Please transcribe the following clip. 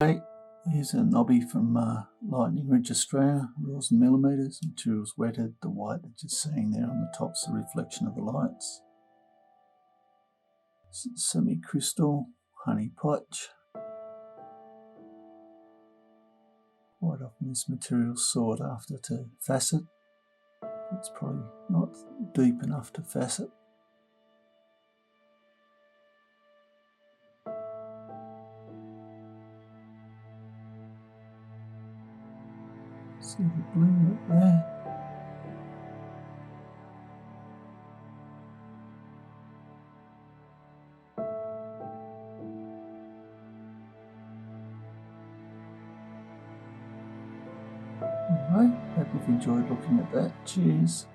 Okay, here's a Nobby from Lightning Ridge, Australia, rules and millimeters, materials wetted, the white that you're seeing there on the top's the reflection of the lights. Semi-crystal, honey potch. Quite often this material is sought after to facet. It's probably not deep enough to facet. See the blue up there? Alright, hope you've enjoyed looking at that. Cheers.